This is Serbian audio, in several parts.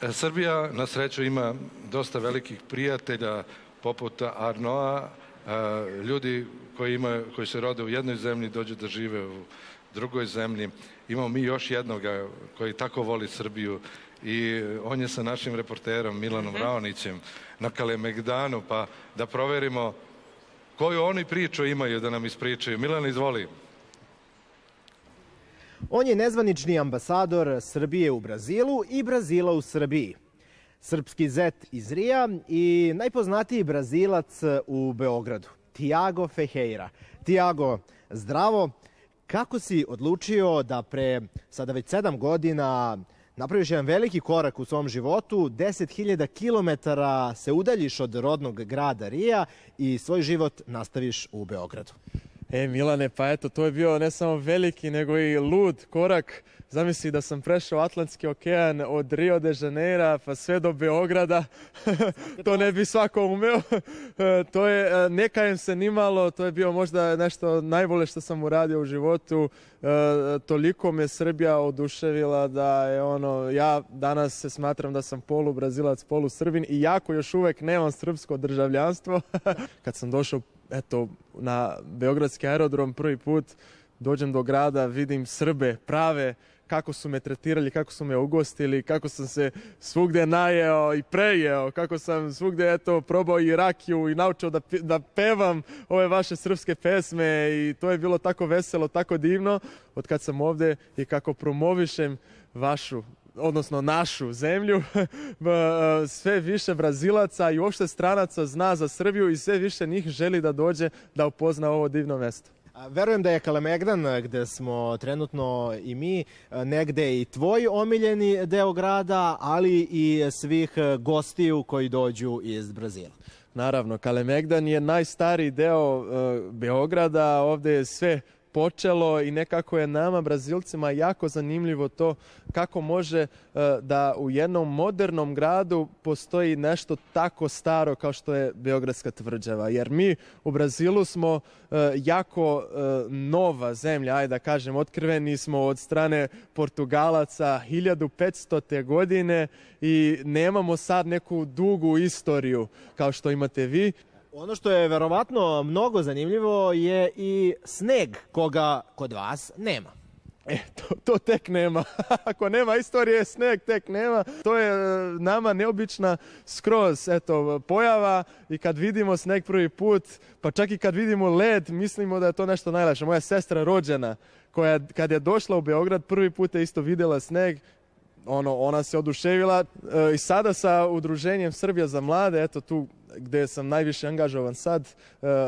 Srbija na sreću ima dosta velikih prijatelja poput Arnoa, ljudi koji se rode u jednoj zemlji dođu da žive u drugoj zemlji. Imamo mi još jednoga koji tako voli Srbiju i on je sa našim reporterom Milanom Raonićem na Kalemegdanu, pa da proverimo koju oni priču imaju da nam ispričaju. Milan, izvoli. On je nezvanični ambasador Srbije u Brazilu i Brazila u Srbiji. Srpski zet iz Rija i najpoznatiji Brazilac u Beogradu, Tiago Ferreira. Tiago, zdravo. Kako si odlučio da pre sada već 7 godina napraviš jedan veliki korak u svom životu, 10.000 kilometara se udaljiš od rodnog grada Rija i svoj život nastaviš u Beogradu? Milane, pa eto, to je bio ne samo veliki, nego i lud korak. Zamisli da sam prešao Atlantski okean od Rio de Janeira pa sve do Beograda. To ne bi svako umeo. To je, ne kajem se nimalo, to je bio možda nešto najbolje što sam uradio u životu. Toliko me Srbija oduševila da je ja danas se smatram da sam polu Brazilac, polu Srbin, iako još uvek nemam srpsko državljanstvo. Kad sam došao na beogradski aerodrom prvi put, dođem do grada, vidim Srbe prave, kako su me tretirali, kako su me ugostili, kako sam se svugde najeo i prejeo, kako sam svugde probao i rakiju i naučio da pevam ove vaše srpske pesme i to je bilo tako veselo, tako divno od kad sam ovde i kako promovišem odnosno našu zemlju, sve više Brazilaca i uopšte stranaca zna za Srbiju i sve više njih želi da dođe da upozna ovo divno mesto. Verujem da je Kalemegdan, gde smo trenutno i mi, negde i tvoj omiljeni deo grada, ali i svih gostiju koji dođu iz Brazila. Naravno, Kalemegdan je najstariji deo Beograda, ovde je sve počelo i nekako je nama Brazilcima jako zanimljivo to kako može da u jednom modernom gradu postoji nešto tako staro kao što je Beogradska tvrđava. Jer mi u Brazilu smo jako nova zemlja, ajde da kažem, otkriveni smo od strane Portugalaca 1500. godine i nemamo sad neku dugu istoriju kao što imate vi. Ono što je verovatno mnogo zanimljivo je i sneg, koga kod vas nema. To tek nema. Ako nema istorije, sneg tek nema. To je nama neobična skroz pojava i kad vidimo sneg prvi put, pa čak i kad vidimo led, mislimo da je to nešto najlepše. Moja sestra rođena, koja kad je došla u Beograd, prvi put je isto videla sneg, ona se oduševila i sada sa udruženjem Srbija za mlade, tu gde sam najviše angažovan sad,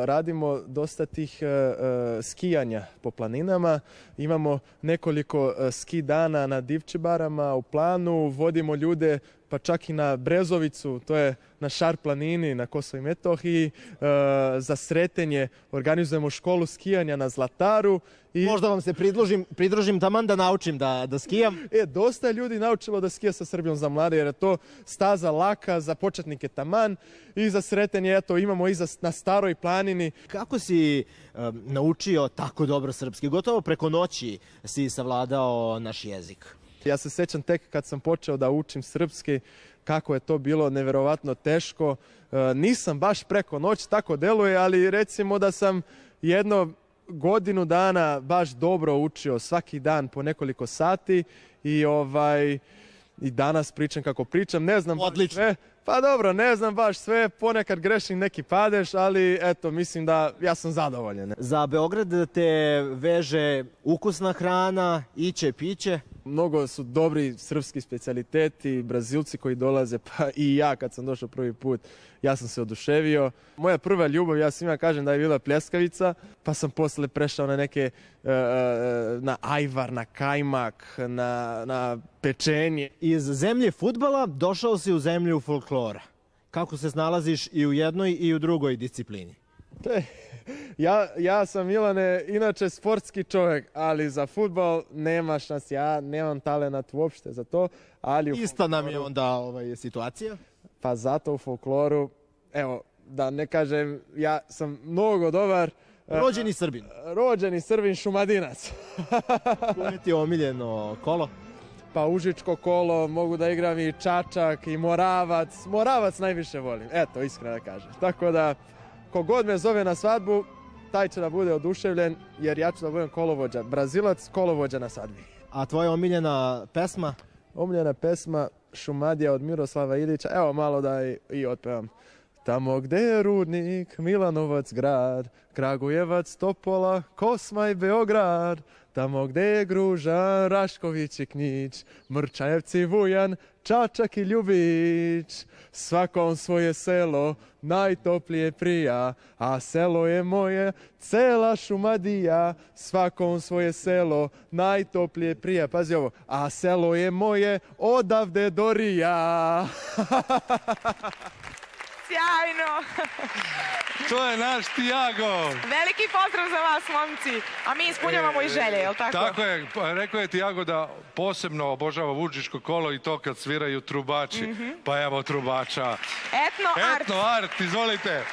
radimo dosta tih skijanja po planinama. Imamo nekoliko ski dana na Divčibarama u planu, vodimo ljude pa čak i na Brezovicu, to je na Šar planini na Kosovo i Metohiji. Za Sretenje organizujemo školu skijanja na Zlataru. Možda vam se pridružim taman da naučim da skijam. Dosta je ljudi naučilo da skija sa Srbijom za mlade, jer je to staza laka za početnike taman. I za Sretenje, imamo i na Staroj planini. Kako si naučio tako dobro srpski? Gotovo preko noći si savladao naš jezik. Ja se sećam tek kad sam počeo da učim srpski, kako je to bilo neverovatno teško. Nisam baš preko noći, tako deluje, ali recimo da sam jedno godinu dana baš dobro učio, svaki dan po nekoliko sati i danas pričam kako pričam, ne znam baš sve. Pa dobro, ne znam baš sve, ponekad grešim neki padeš, ali mislim da ja sam zadovoljan. Za Beograd te veže ukusna hrana, iće, piće? Mnogo su dobri srpski specijaliteti, Brazilci koji dolaze, pa i ja kad sam došao prvi put, ja sam se oduševio. Moja prva ljubav, ja svima kažem da je bila pljeskavica, pa sam posle prešao na neke, na ajvar, na kajmak, na pečenje. Iz zemlje fudbala došao si u zemlju folklora. Kako se snalaziš i u jednoj i u drugoj disciplini? Ja sam, Milane, inače sportski čovjek, ali za fudbal nema šans. Ja nemam talenat uopšte za to. Ista nam je onda situacija? Pa zato u folkloru, evo, da ne kažem, ja sam mnogo dobar. Rođeni Srbin? Rođeni Srbin, Šumadinac. Koje ti je omiljeno kolo? pa Užičko kolo, mogu da igram i Čačak i Moravac. Moravac najviše volim, eto, iskreno da kažem. Tako da, kogod me zove na svadbu, taj će da bude oduševljen, jer ja ću da budem kolovođa. Brazilac, kolovođa na svadbi. A tvoja omiljena pesma? Omiljena pesma Šumadija od Miroslava Ilića. Evo malo da i otpevam. Tamo gde je Rudnik, Milanovac grad, Kragujevac, Topola, Kosma i Beograd. Tamo gde je Gružan, Rašković i Knić, Mrčajevci, Vujan, Čačak i Ljubić. Svakom svoje selo najtoplije prija, a selo je moje, cela Šumadija. Svakom svoje selo najtoplije prija. Pazi ovo, a selo je moje odavde do Rija. Sjajno! To je naš Tiago! Veliki pozdrav za vas, momci! A mi ispunjavamo i želje, je li tako? Tako je, rekao je Tiago da posebno obožava Užičko kolo i to kad sviraju trubači. Pa evo trubača. Etno Art! Etno Art, izvolite!